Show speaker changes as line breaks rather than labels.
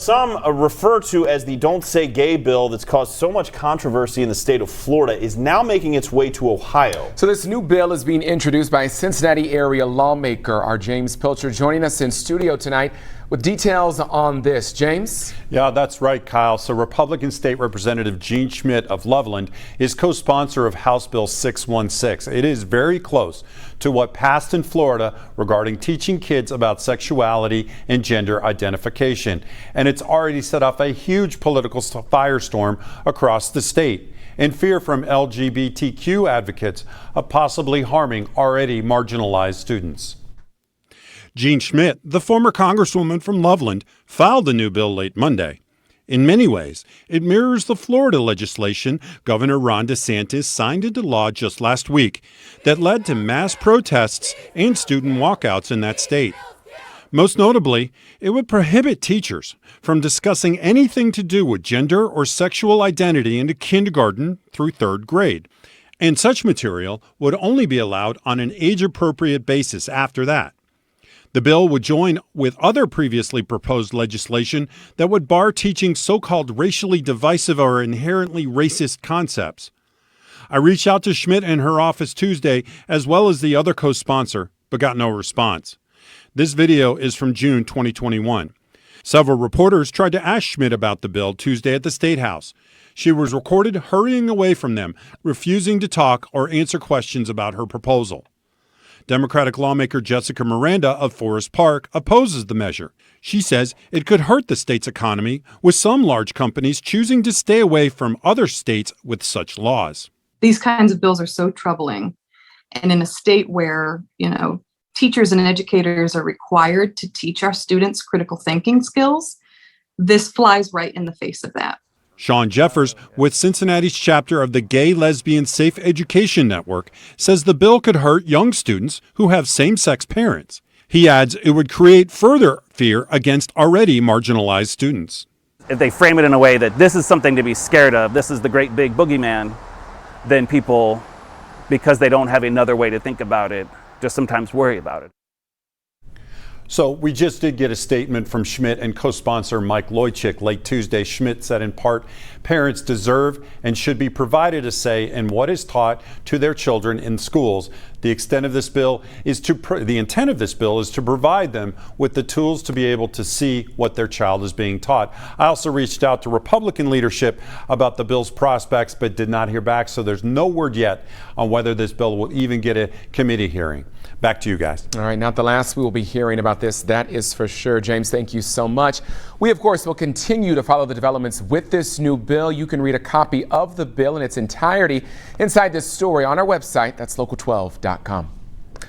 some refer to as the Don't Say Gay bill that's caused so much controversy in the state of Florida is now making its way to Ohio.
So this new bill is being introduced by a Cincinnati area lawmaker. Our James Pilcher joining us in studio tonight with details on this. James?
Yeah, that's right, Kyle. So Republican State Representative Gene Schmidt of Loveland is co-sponsor of House Bill 616. It is very close to what passed in Florida regarding teaching kids about sexuality and gender identification. And it's already set off a huge political firestorm across the state in fear from LGBTQ advocates of possibly harming already marginalized students. Gene Schmidt, the former congresswoman from Loveland, filed the new bill late Monday. In many ways, it mirrors the Florida legislation Governor Ron DeSantis signed into law just last week that led to mass protests and student walkouts in that state. Most notably, it would prohibit teachers from discussing anything to do with gender or sexual identity into kindergarten through third grade, and such material would only be allowed on an age-appropriate basis after that. The bill would join with other previously proposed legislation that would bar teaching so-called racially divisive or inherently racist concepts. I reached out to Schmidt in her office Tuesday, as well as the other co-sponsor, but got no response. This video is from June 2021. Several reporters tried to ask Schmidt about the bill Tuesday at the State House. She was recorded hurrying away from them, refusing to talk or answer questions about her proposal. Democratic lawmaker Jessica Miranda of Forest Park opposes the measure. She says it could hurt the state's economy, with some large companies choosing to stay away from other states with such laws.
These kinds of bills are so troubling. And in a state where, teachers and educators are required to teach our students critical thinking skills, this flies right in the face of that.
Sean Jeffers, with Cincinnati's chapter of the Gay Lesbian Safe Education Network, says the bill could hurt young students who have same-sex parents. He adds it would create further fear against already marginalized students.
If they frame it in a way that this is something to be scared of, this is the great big boogeyman, then people, because they don't have another way to think about it, just sometimes worry about it.
So we just did get a statement from Schmidt and co-sponsor Mike Loychik late Tuesday. Schmidt said in part, parents deserve and should be provided a say in what is taught to their children in schools. The intent of this bill is to provide them with the tools to be able to see what their child is being taught. I also reached out to Republican leadership about the bill's prospects, but did not hear back. So there's no word yet on whether this bill will even get a committee hearing. Back to you guys.
All right, not the last we will be hearing about this, that is for sure. James, thank you so much. We, of course, will continue to follow the developments with this new bill. You can read a copy of the bill in its entirety inside this story on our website. That's local12.com.